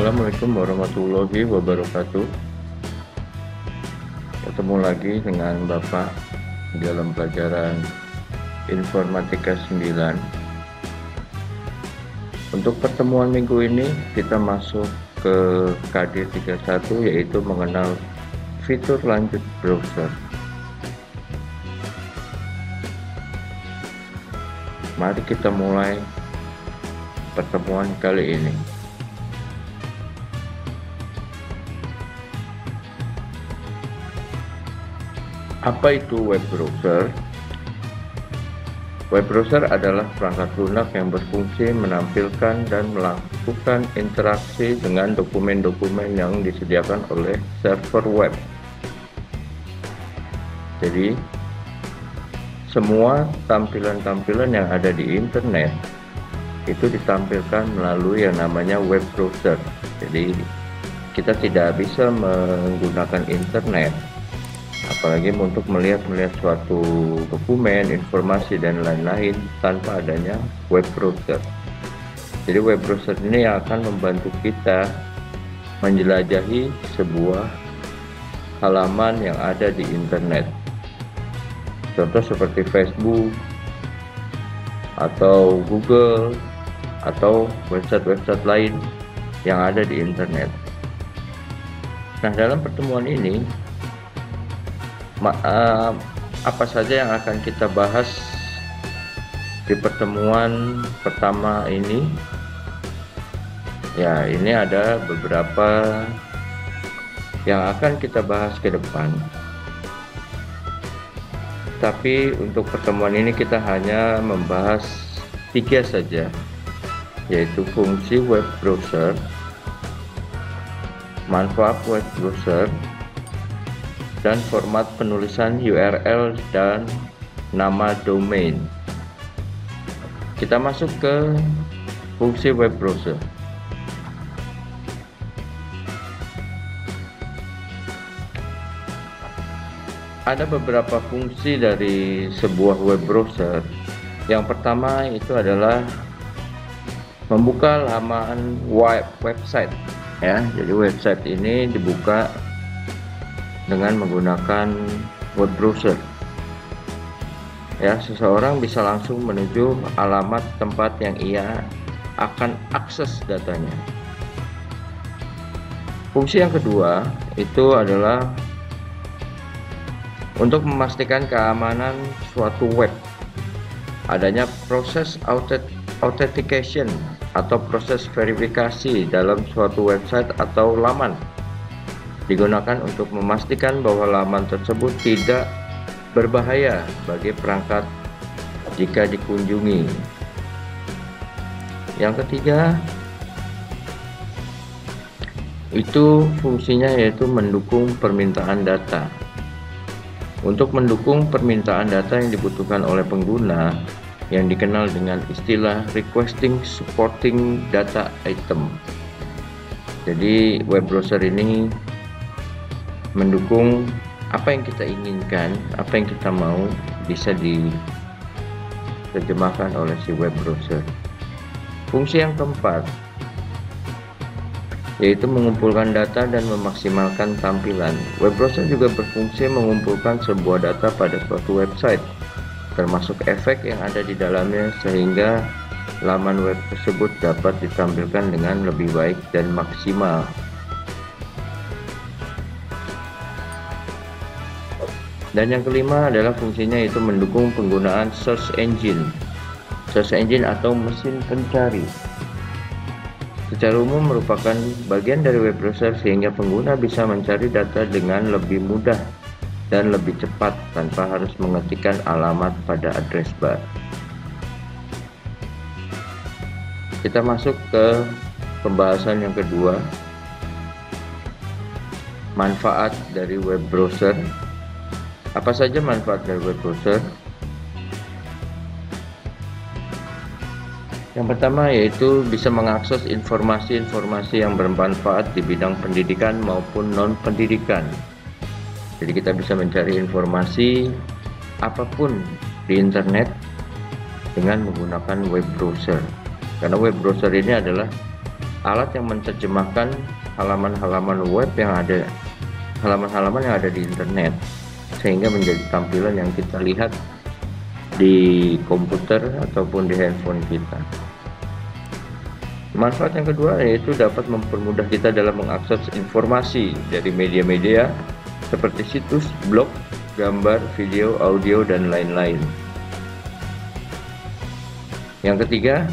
Assalamualaikum warahmatullahi wabarakatuh. Ketemu lagi dengan Bapak dalam pelajaran Informatika 9. Untuk pertemuan minggu ini kita masuk ke KD 31, yaitu mengenal fitur lanjut browser. Mari kita mulai pertemuan kali ini. Apa itu web browser? Web browser adalah perangkat lunak yang berfungsi menampilkan dan melakukan interaksi dengan dokumen-dokumen yang disediakan oleh server web. Jadi, semua tampilan-tampilan yang ada di internet itu ditampilkan melalui yang namanya web browser. Jadi, kita tidak bisa menggunakan internet apalagi untuk melihat suatu dokumen, informasi dan lain-lain tanpa adanya web browser. Jadi web browser ini akan membantu kita menjelajahi sebuah halaman yang ada di internet. Contoh seperti Facebook atau Google atau website-website lain yang ada di internet. Nah, dalam pertemuan ini apa saja yang akan kita bahas di pertemuan pertama ini? Ya, ini ada beberapa yang akan kita bahas ke depan. Tapi untuk pertemuan ini kita hanya membahas 3 saja, yaitu fungsi web browser, manfaat web browser, dan format penulisan URL dan nama domain. Kita masuk ke fungsi web browser. Ada beberapa fungsi dari sebuah web browser. Yang pertama itu adalah membuka laman website, ya. Jadi website ini dibuka dengan menggunakan web browser. Ya, seseorang bisa langsung menuju alamat tempat yang ia akan akses datanya. Fungsi yang kedua itu adalah untuk memastikan keamanan suatu web. Adanya proses authentication atau proses verifikasi dalam suatu website atau laman digunakan untuk memastikan bahwa laman tersebut tidak berbahaya bagi perangkat jika dikunjungi. Yang ketiga itu fungsinya yaitu mendukung permintaan data. Untuk mendukung permintaan data yang dibutuhkan oleh pengguna yang dikenal dengan istilah requesting supporting data item. Jadi web browser ini mendukung apa yang kita inginkan, apa yang kita mau bisa diterjemahkan oleh si web browser. Fungsi yang keempat yaitu mengumpulkan data dan memaksimalkan tampilan. Web browser juga berfungsi mengumpulkan sebuah data pada suatu website, termasuk efek yang ada di dalamnya sehingga laman web tersebut dapat ditampilkan dengan lebih baik dan maksimal. Dan yang kelima adalah fungsinya yaitu mendukung penggunaan search engine atau mesin pencari. Secara umum merupakan bagian dari web browser sehingga pengguna bisa mencari data dengan lebih mudah dan lebih cepat tanpa harus mengetikkan alamat pada address bar. Kita masuk ke pembahasan yang kedua, manfaat dari web browser. Apa saja manfaat dari web browser? Yang pertama yaitu bisa mengakses informasi-informasi yang bermanfaat di bidang pendidikan maupun non-pendidikan. Jadi kita bisa mencari informasi apapun di internet dengan menggunakan web browser. Karena web browser ini adalah alat yang menerjemahkan halaman-halaman web yang ada, halaman-halaman yang ada di internet, sehingga menjadi tampilan yang kita lihat di komputer ataupun di handphone kita. Manfaat yang kedua yaitu dapat mempermudah kita dalam mengakses informasi dari media-media seperti situs, blog, gambar, video, audio, dan lain-lain. Yang ketiga,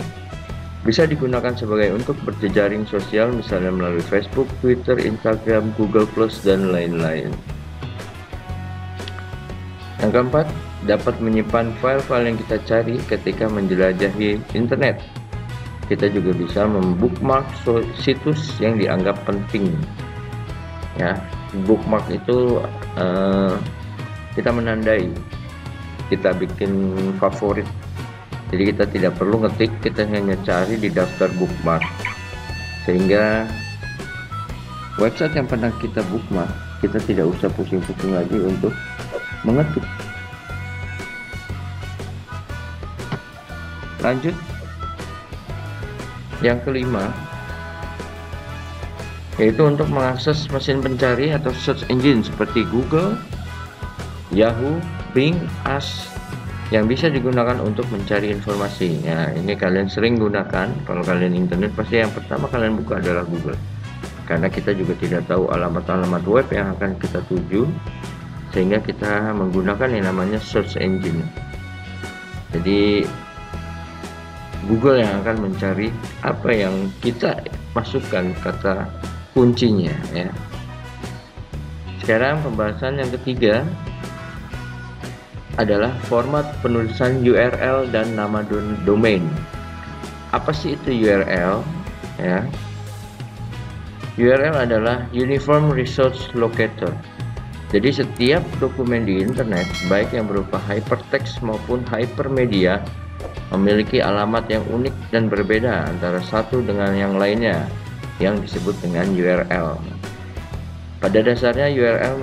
bisa digunakan sebagai untuk berjejaring sosial, misalnya melalui Facebook, Twitter, Instagram, Google+, dan lain-lain. Yang keempat, dapat menyimpan file-file yang kita cari ketika menjelajahi internet. Kita juga bisa membookmark situs yang dianggap penting. Ya, bookmark itu kita menandai, kita bikin favorit. Jadi kita tidak perlu ngetik, kita hanya cari di daftar bookmark. Sehingga website yang pernah kita bookmark, kita tidak usah pusing-pusing lagi untuk mengetik. Lanjut, yang kelima yaitu untuk mengakses mesin pencari atau search engine seperti Google, Yahoo, Bing, Ask yang bisa digunakan untuk mencari informasi. Ya, ini kalian sering gunakan. Kalau kalian internet, pasti yang pertama kalian buka adalah Google, karena kita juga tidak tahu alamat-alamat web yang akan kita tuju, sehingga kita menggunakan yang namanya search engine. Jadi Google yang akan mencari apa yang kita masukkan kata kuncinya, ya. Sekarang pembahasan yang ketiga adalah format penulisan URL dan nama domain. Apa sih itu URL? Ya, URL adalah Uniform Resource Locator. Jadi setiap dokumen di internet, baik yang berupa hypertext maupun hypermedia, memiliki alamat yang unik dan berbeda antara satu dengan yang lainnya, yang disebut dengan URL. Pada dasarnya URL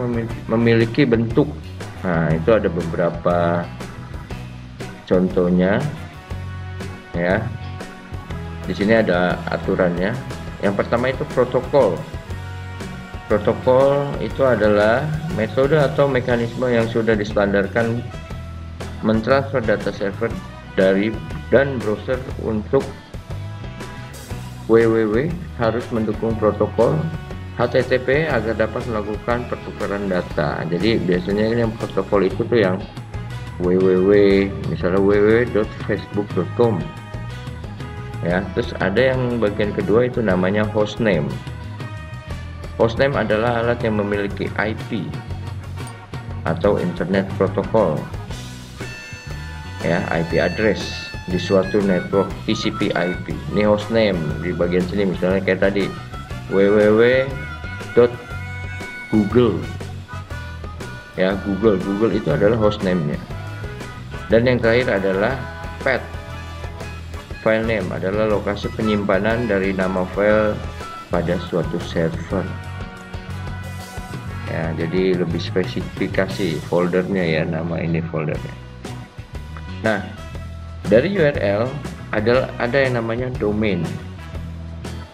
memiliki bentuk. Nah, itu ada beberapa contohnya, ya. Di sini ada aturannya. Yang pertama itu protokol. Protokol itu adalah metode atau mekanisme yang sudah distandarkan mentransfer data server dari dan browser untuk www harus mendukung protokol HTTP agar dapat melakukan pertukaran data. Jadi biasanya ini yang protokol itu tuh yang www, misalnya www.facebook.com. Ya, terus ada yang bagian kedua itu namanya hostname. Hostname adalah alat yang memiliki IP atau Internet Protocol. Ya, IP address di suatu network TCP/IP. Ini hostname di bagian sini, misalnya kayak tadi www.google. Ya, Google itu adalah hostname-nya. Dan yang terakhir adalah path. File name adalah lokasi penyimpanan dari nama file pada suatu server. Ya, jadi lebih spesifikasi foldernya, ya, nama ini foldernya. Nah, dari URL ada yang namanya domain.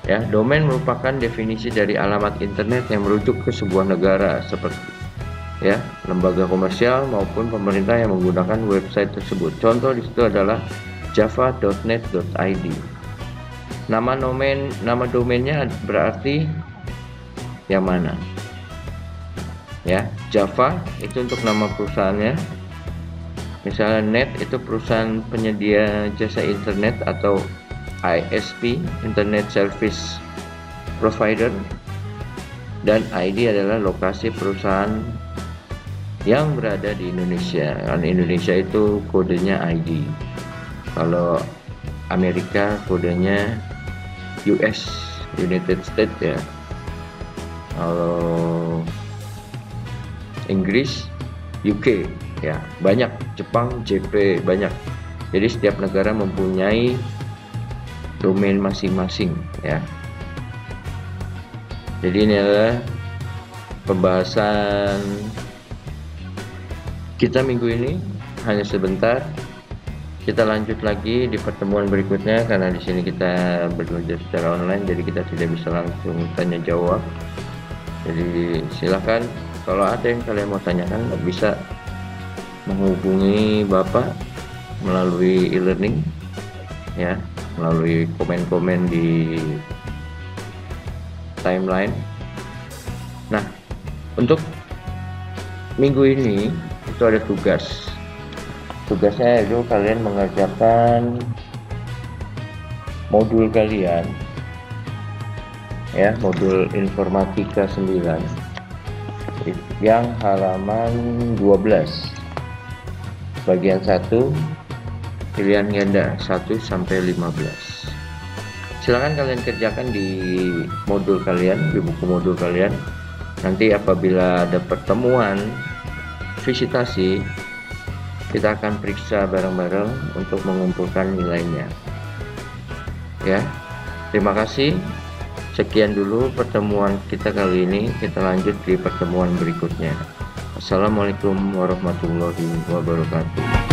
Ya, domain merupakan definisi dari alamat internet yang merujuk ke sebuah negara seperti, ya, lembaga komersial maupun pemerintah yang menggunakan website tersebut. Contoh di situ adalah java.net.id. Nama domainnya berarti yang mana? Ya, Java itu untuk nama perusahaannya. Misalnya net itu perusahaan penyedia jasa internet atau ISP, Internet Service Provider, dan ID adalah lokasi perusahaan yang berada di Indonesia. Karena Indonesia itu kodenya ID. Kalau Amerika kodenya US, United States, ya. Kalau Inggris UK, ya, banyak. Jepang JP, banyak. Jadi setiap negara mempunyai domain masing-masing, ya. Jadi ini adalah pembahasan kita minggu ini, hanya sebentar. Kita lanjut lagi di pertemuan berikutnya, karena di sini kita belajar secara online, jadi kita tidak bisa langsung tanya jawab. Jadi silahkan kalau ada yang kalian mau tanyakan, bisa menghubungi Bapak melalui e-learning ya, melalui komen-komen di timeline. Nah, untuk minggu ini itu ada tugasnya itu kalian mengerjakan modul kalian ya, modul informatika 9 yang halaman 12 bagian 1 pilihan ganda 1 sampai 15. Silakan kalian kerjakan di modul kalian, di buku modul kalian. Nanti apabila ada pertemuan visitasi, kita akan periksa bareng-bareng untuk mengumpulkan nilainya ya. Terima kasih, sekian dulu pertemuan kita kali ini. Kita lanjut di pertemuan berikutnya. Assalamualaikum warahmatullahi wabarakatuh.